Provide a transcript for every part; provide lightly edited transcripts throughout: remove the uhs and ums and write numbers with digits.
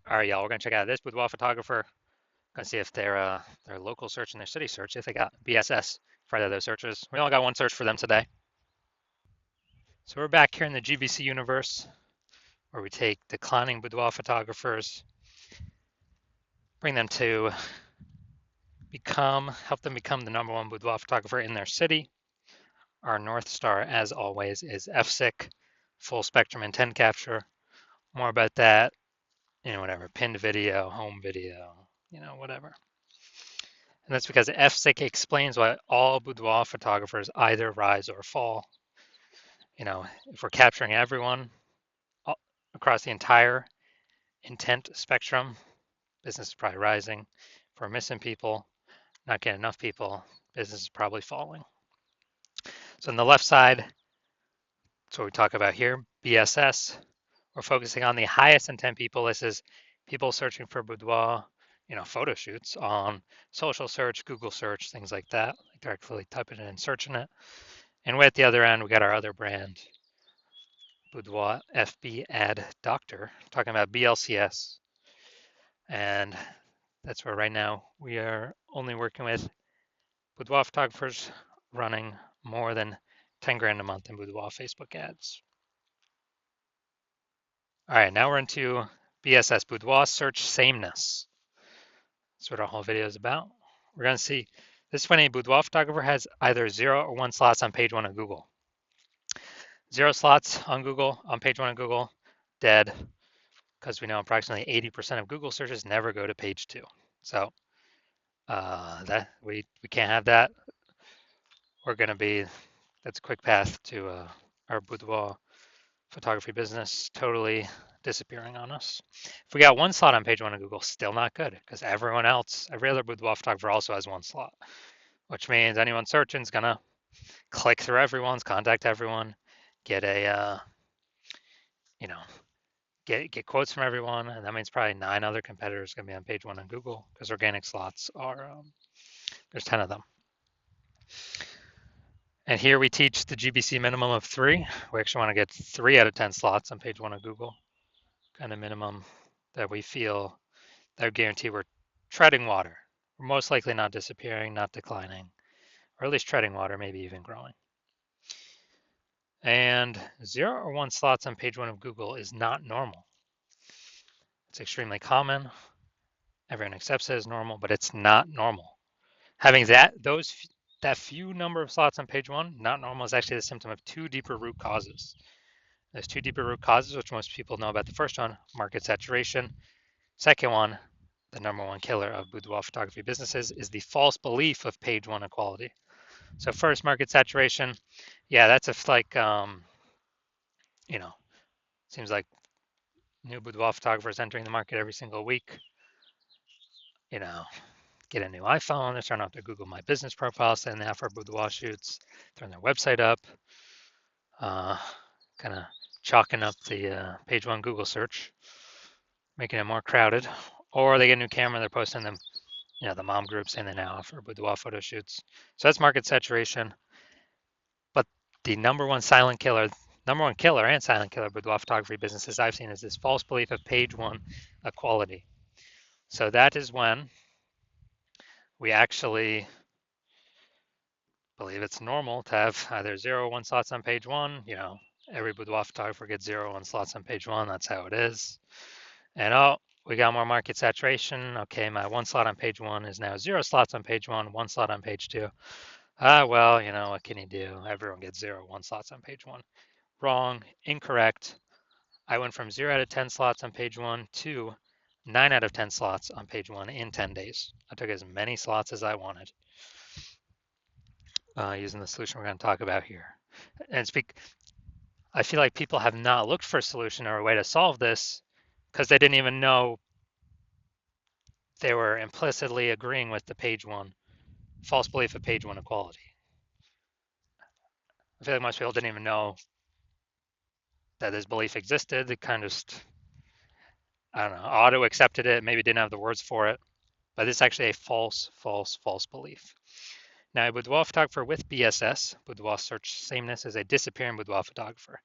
All right, y'all, we're gonna check out this boudoir photographer. Gonna see if their local search and their city search, if they got BSS for either of those searches. We only got one search for them today. So we're back here in the GBC universe where we take declining boudoir photographers, bring them to help them become the number one boudoir photographer in their city. Our North Star, as always, is FSIC, full spectrum intent capture. More about that, whatever, pinned video, home video, whatever. And that's because FSIC explains why all boudoir photographers either rise or fall. If we're capturing everyone across the entire intent spectrum, business is probably rising. If we're missing people, not getting enough people, business is probably falling. So on the left side, that's what we talk about here, BSS. We're focusing on the highest intent people. This is people searching for boudoir, photo shoots on social search, Google search, things like that, like directly typing it and searching it. And way at the other end, we got our other brand, Boudoir FB Ad Doctor, talking about BLCS. And that's where right now we are only working with boudoir photographers running more than 10 grand a month in boudoir Facebook ads. All right, now we're into BSS, boudoir search sameness. That's what our whole video is about. We're going to see this is when a boudoir photographer has either 0 or 1 slots on page 1 of Google. 0 slots on Google, on page 1 of Google, dead, because we know approximately 80% of Google searches never go to page 2. So that we can't have that. We're going to be, that's a quick path to our boudoir photography business totally disappearing on us. If we got 1 slot on page 1 of Google, still not good, because everyone else, every other boudoir photographer also has 1 slot, which means anyone searching is going to click through everyone's, contact everyone, get a, get quotes from everyone, and that means probably 9 other competitors going to be on page 1 on Google, because organic slots are, there's 10 of them. And here we teach the GBC minimum of 3. We actually want to get 3 out of 10 slots on page 1 of Google, kind of minimum that we feel that would guarantee we're treading water. We're most likely not disappearing, not declining, or at least treading water, maybe even growing. And 0 or 1 slots on page 1 of Google is not normal. It's extremely common. Everyone accepts it as normal, but it's not normal. Having that few number of slots on page 1, not normal, is actually the symptom of 2 deeper root causes. There's 2 deeper root causes, which most people know about. The first one, market saturation. Second one, the number 1 killer of boudoir photography businesses, is the false belief of page 1 equality. So first, market saturation. Yeah, that's seems like new boudoir photographers entering the market every single week. Get a new iPhone, they're starting off their Google My Business profile, saying they have for boudoir shoots, throwing their website up, kind of chalking up the page 1 Google search, making it more crowded. Or they get a new camera, they're posting them, the mom group saying they now offer boudoir photo shoots. So that's market saturation. But the number one killer and silent killer boudoir photography businesses I've seen is this false belief of page 1 equality. So that is when we actually believe it's normal to have either 0 or 1 slots on page 1. Every boudoir photographer gets 0 or 1 slots on page 1. That's how it is. And we got more market saturation. Okay, my 1 slot on page 1 is now 0 slots on page 1, 1 slot on page 2. Well, what can you do? Everyone gets 0, 1 slots on page 1. Wrong, incorrect. I went from 0 out of 10 slots on page 1 to 9 out of 10 slots on page 1 in 10 days. I took as many slots as I wanted using the solution we're going to talk about here. And I feel like people have not looked for a solution or a way to solve this because they didn't even know they were implicitly agreeing with the page 1 false belief of page 1 equality. I feel like most people didn't even know that this belief existed. They kind of just, auto accepted it, maybe didn't have the words for it, but it's actually a false belief. Now, a boudoir photographer with BSS, boudoir search sameness, is a disappearing boudoir photographer.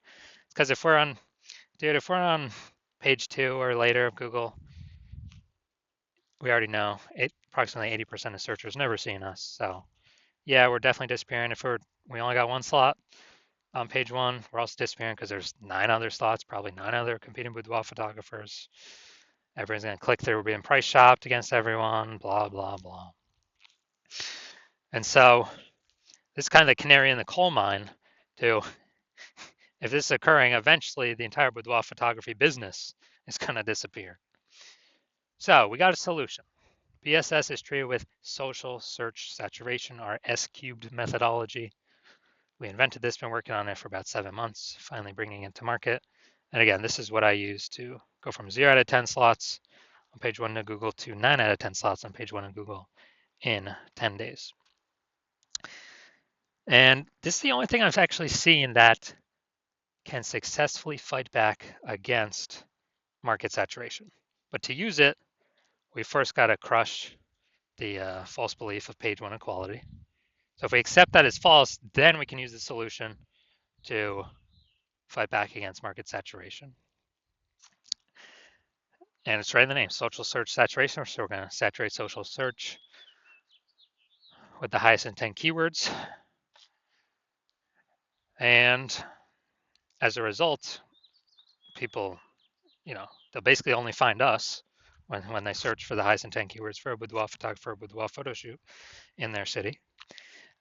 Because if we're on page 2 or later of Google, we already know approximately 80% of searchers never seeing us. So yeah, we're definitely disappearing. If we only got one slot on page one, we're also disappearing because there's 9 other slots, probably 9 other competing boudoir photographers. Everyone's going to click through. We're being price shopped against everyone, blah, blah, blah. And so this is kind of the canary in the coal mine to, if this is occurring, eventually the entire boudoir photography business is going to disappear. So we got a solution. BSS is treated with social search saturation, our S-cubed methodology. We invented this, been working on it for about 7 months, finally bringing it to market. And again, this is what I use to go from 0 out of 10 slots on page 1 of Google to 9 out of 10 slots on page 1 of Google in 10 days. And this is the only thing I've actually seen that can successfully fight back against market saturation. But to use it, we first got to crush the false belief of page 1 equality. So if we accept that as false, then we can use the solution to fight back against market saturation. And it's right in the name, social search saturation. So we're going to saturate social search with the highest intent keywords. And as a result, people, they'll basically only find us when they search for the highest intent keywords for a boudoir photographer, a boudoir photo shoot in their city.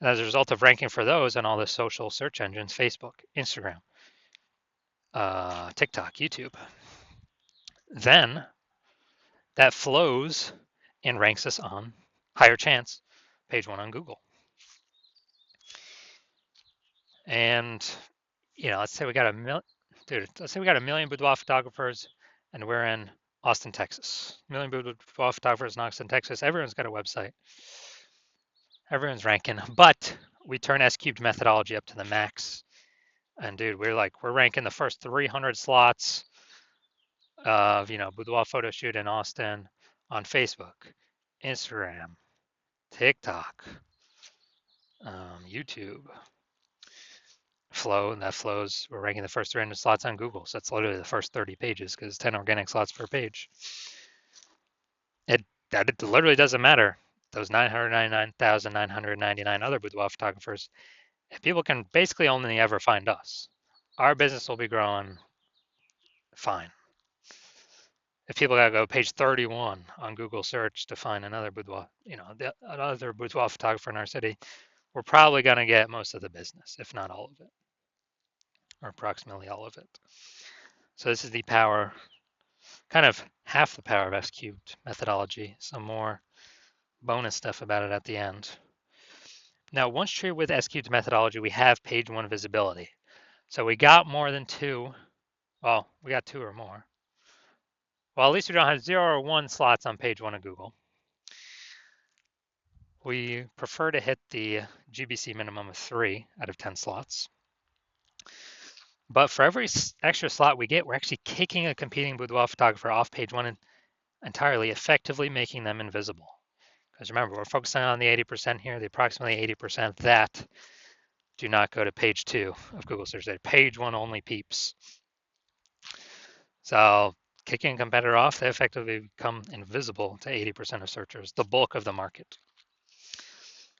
And as a result of ranking for those on all the social search engines, Facebook, Instagram, TikTok, YouTube, then that flows and ranks us on higher chance page 1 on Google. And let's say we got a million boudoir photographers and we're in Austin, Texas. A million boudoir photographers in Austin, Texas. Everyone's got a website. Everyone's ranking, but we turn S-cubed methodology up to the max. And dude, we're ranking the first 300 slots of, boudoir photo shoot in Austin on Facebook, Instagram, TikTok, YouTube, Flow, and that flows. We're ranking the first 300 slots on Google. So that's literally the first 30 pages because 10 organic slots per page. It literally doesn't matter. Those 999,999 other boudoir photographers, if people can basically only ever find us, our business will be growing fine. If people gotta go page 31 on Google search to find another boudoir, another boudoir photographer in our city, we're probably gonna get most of the business, if not all of it, or approximately all of it. So this is the power, kind of half the power of S-cubed methodology. Some more bonus stuff about it at the end. Now, once treated with S-cubed methodology, we have page 1 visibility. So we got more than 2. Well, we got 2 or more. Well, at least we don't have 0 or 1 slots on page 1 of Google. We prefer to hit the GBC minimum of 3 out of 10 slots. But for every extra slot we get, we're actually kicking a competing boudoir photographer off page 1 and entirely, effectively making them invisible. Because remember, we're focusing on the 80% here, the approximately 80% that do not go to page 2 of Google search. They're page 1 only peeps. So kicking a competitor off, they effectively become invisible to 80% of searchers, the bulk of the market.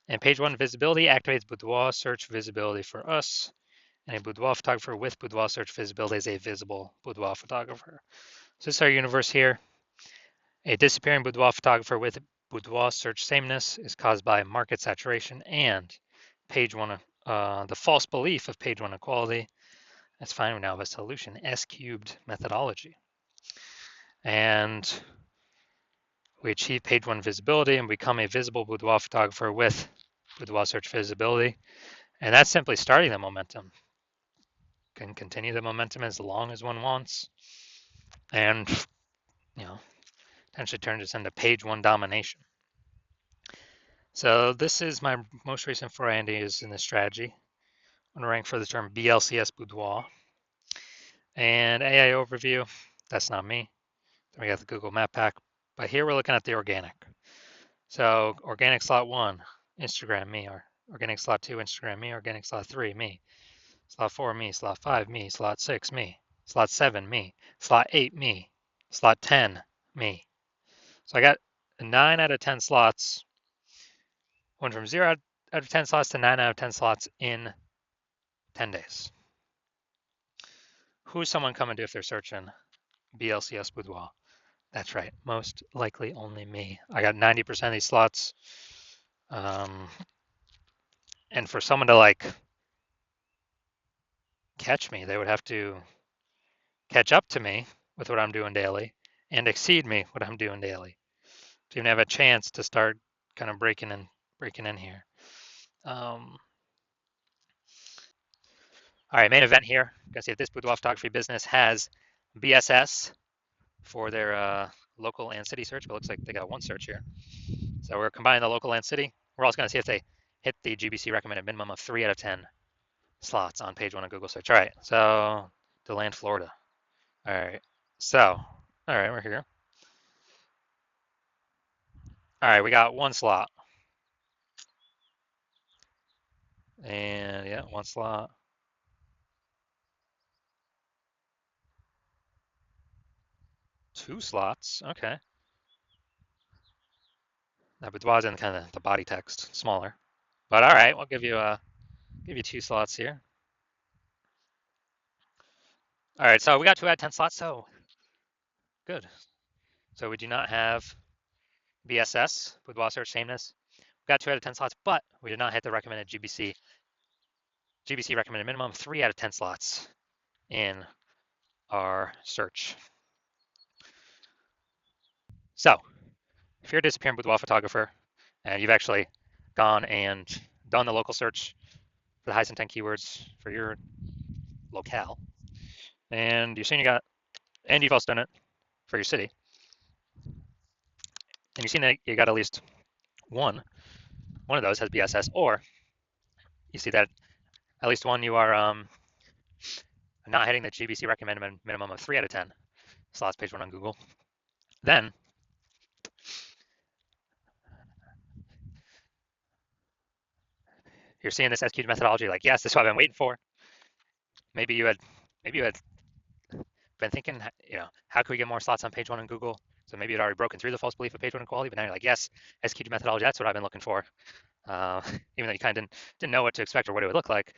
And page 1 visibility activates boudoir search visibility for us. And a boudoir photographer with boudoir search visibility is a visible boudoir photographer. So this is our universe here. A disappearing boudoir photographer with boudoir search sameness is caused by market saturation and page 1, the false belief of page 1 equality. That's fine. We now have a solution, S-cubed methodology. And we achieve page 1 visibility and become a visible boudoir photographer with boudoir search visibility. And that's simply starting the momentum. Can continue the momentum as long as one wants. And, potentially turn this into page 1 domination. So this is my most recent foray in this strategy. I'm going to rank for the term BLCS boudoir. And AI overview, that's not me. Then we got the Google Map Pack. But here we're looking at the organic. So organic slot 1, Instagram, me. Or organic slot 2, Instagram, me. Organic slot 3, me. Slot 4, me. Slot 5, me. Slot 6, me. Slot 7, me. Slot 8, me. Slot 10, me. So I got 9 out of 10 slots went from 0 out of 10 slots to 9 out of 10 slots in 10 days. Who's someone coming to if they're searching BLCS Boudoir? That's right. Most likely only me. I got 90% of these slots. And for someone to like catch me, they would have to catch up to me with what I'm doing daily and exceed me what I'm doing daily to even have a chance to start kind of breaking in here. All right, main event here. You can see that this boudoir photography business has BSS for their local and city search, but it looks like they got one search here. So we're combining the local and city. We're also going to see if they hit the GBC recommended minimum of 3 out of 10 slots on page 1 of Google search. All right, so DeLand, Florida. All right, so, all right, we're here. All right, we got one slot. And yeah, one slot. Two slots, okay. That boudoir's in kind of the body text, smaller. But all right, we'll give you two slots here. All right, so we got 2 out of 10 slots, so good. So we do not have BSS, boudoir search sameness. We got 2 out of 10 slots, but we did not hit the recommended GBC recommended minimum 3 out of 10 slots in our search. So if you're a disappearing boudoir photographer and you've actually gone and done the local search for the highest intent keywords for your locale, and you've also done it for your city, and you've seen that you got at least one of those has BSS, or you see that at least one you are not hitting the GBC recommended minimum of 3 out of 10 slots page 1 on Google, then you're seeing this SQ methodology like, yes, this is what I've been waiting for. Maybe you had been thinking, how can we get more slots on page 1 on Google? So maybe you'd already broken through the false belief of page 1 equality, but now you're like, yes, SQ methodology, that's what I've been looking for. Even though you kind of didn't know what to expect or what it would look like,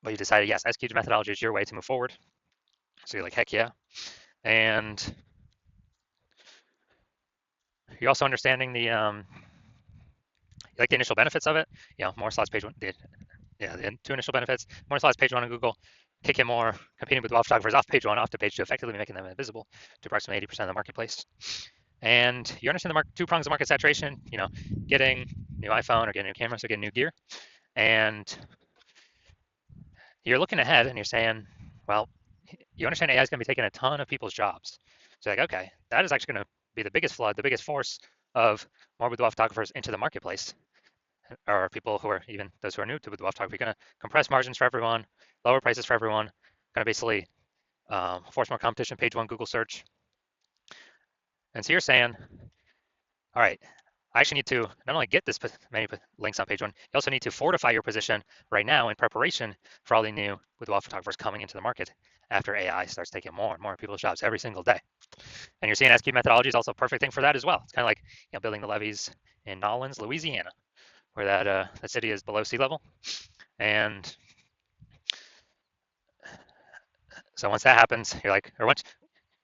but you decided, yes, SQ methodology is your way to move forward. So you're like, heck yeah. And you're also understanding the initial benefits of it. More slots page 1. The 2 initial benefits: more slots page 1 on Google, kicking more competing with photographers off page 1 off to page 2, effectively making them invisible to approximately 80% of the marketplace. And you understand the 2 prongs of market saturation. Getting new iPhone or getting new camera, so getting new gear, and you're looking ahead and you're saying, well, you understand AI is going to be taking a ton of people's jobs. So like, okay, that is actually going to be the biggest flood, the biggest force of more boudoir photographers into the marketplace, or people who are even those who are new to boudoir photography, going to compress margins for everyone, lower prices for everyone, going to basically force more competition page 1 Google search. And so you're saying, all right, I actually need to not only get this many links on page 1, you also need to fortify your position right now in preparation for all the new boudoir photographers coming into the market after AI starts taking more and more people's jobs every single day. And you're seeing SQ methodology is also a perfect thing for that as well. It's kind of like building the levees in Nolens, Louisiana, where that city is below sea level. And so once that happens, you're like, or once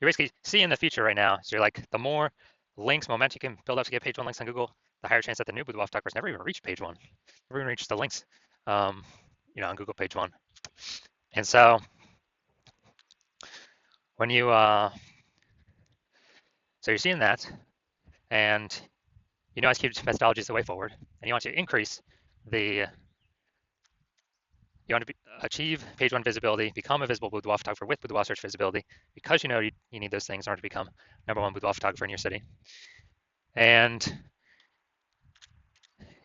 you're basically seeing the future right now. So you're like, the more links, momentum you can build up to get page 1 links on Google, the higher chance that the new boudoir photographers never even reach page 1, never even reach the links, on Google page 1. And so when so you're seeing that, and SQ methodology is the way forward, and you want to increase achieve page 1 visibility, become a visible boudoir photographer with boudoir search visibility, because you need those things in order to become #1 boudoir photographer in your city. And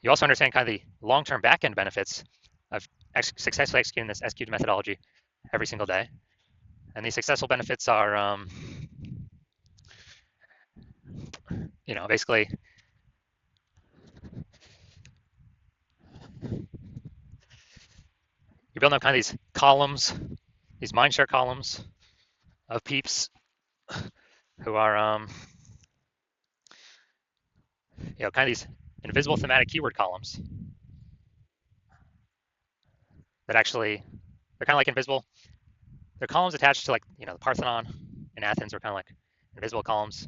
you also understand kind of the long-term back-end benefits of successfully executing this SQ methodology every single day. And these successful benefits are, basically you're building up kind of these columns, these mindshare columns of peeps who are kind of these invisible thematic keyword columns that actually, they're kind of like invisible. They're columns attached to, like, the Parthenon in Athens are kind of like invisible columns,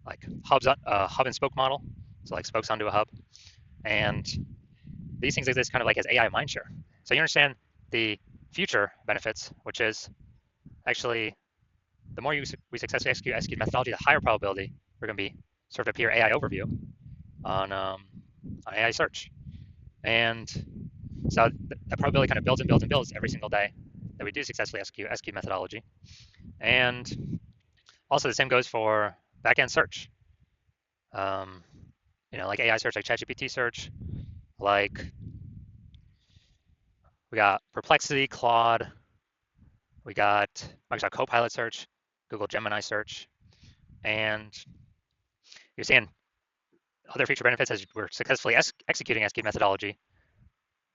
like hubs, hub and spoke model. So like spokes onto a hub. And these things exist kind of like as AI mindshare. So you understand the future benefits, which is actually the more we successfully execute methodology, the higher probability we're going to be sort of appear AI overview on AI search. And so that probability kind of builds and builds and builds every single day that we do successfully execute methodology. And also the same goes for backend search. Like AI search, like ChatGPT search, like we got Perplexity, Claude, we got Microsoft Copilot search, Google Gemini search, and you're seeing other feature benefits as we're successfully executing SQ methodology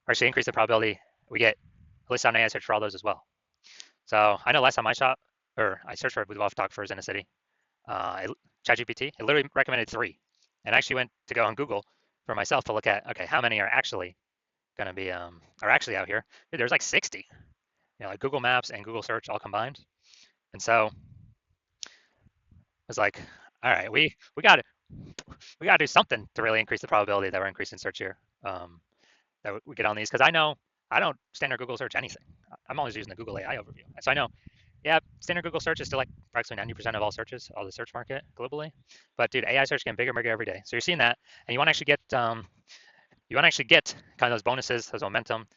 actually increase the probability we get a list on AI search for all those as well. So I know last time I searched for Boudoir photographers in a city, ChatGPT, it literally recommended 3. And I actually went to go on Google for myself to look at, okay, how many are actually going to be, are actually out here. Dude, there's like 60, like Google Maps and Google Search all combined. And so it was like, all right, we got to do something to really increase the probability that we're increasing search here, that we get on these. Because I know I don't standard Google search anything. I'm always using the Google AI overview. And so I know, yeah, standard Google search is still like approximately 90% of all searches, all the search market globally. But dude, AI search getting bigger and bigger every day. So you're seeing that, and you want to actually get kind of those bonuses, those momentum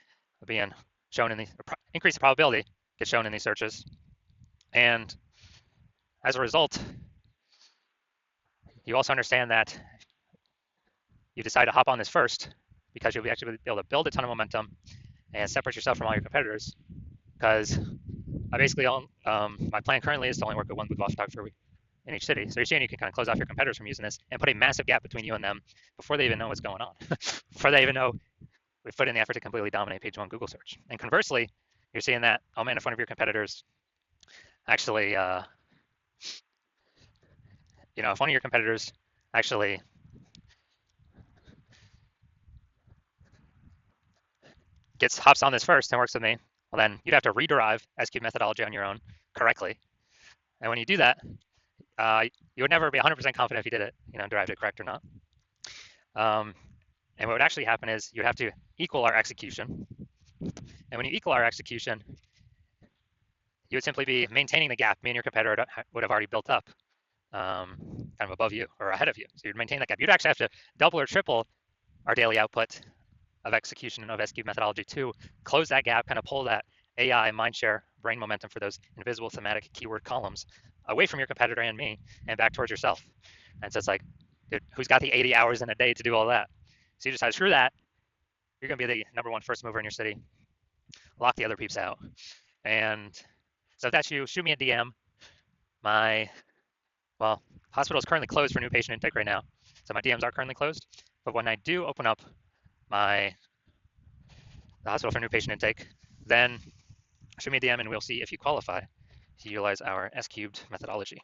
being shown in the increase the probability gets shown in these searches. And as a result, you also understand that you decide to hop on this first because you'll be actually be able to build a ton of momentum and separate yourself from all your competitors. Because I basically my plan currently is to only work with one boudoir photographer in each city. So you're seeing you can kind of close off your competitors from using this and put a massive gap between you and them before they even know what's going on, before they even know we've put in the effort to completely dominate page 1 Google search. And conversely, you're seeing that, oh man, if one of your competitors actually, if one of your competitors actually hops on this first and works with me, well then you'd have to rederive SQ methodology on your own correctly. And when you do that, you would never be 100% confident if you did it, derived it correct or not. And what would actually happen is you'd have to equal our execution. And when you equal our execution, you would simply be maintaining the gap me and your competitor would have already built up, kind of above you or ahead of you. So you'd maintain that gap. You'd actually have to double or triple our daily output of execution of SQ methodology to close that gap, kind of pull that AI mindshare brain momentum for those invisible thematic keyword columns away from your competitor and me and back towards yourself. And so it's like, dude, who's got the 80 hours in a day to do all that? So you decide, screw that. You're going to be the number 1 first mover in your city. Lock the other peeps out. And so if that's you, shoot me a DM. My hospital is currently closed for new patient intake right now. So my DMs are currently closed. But when I do open up the hospital for new patient intake, then shoot me a DM and we'll see if you qualify to utilize our S-cubed methodology.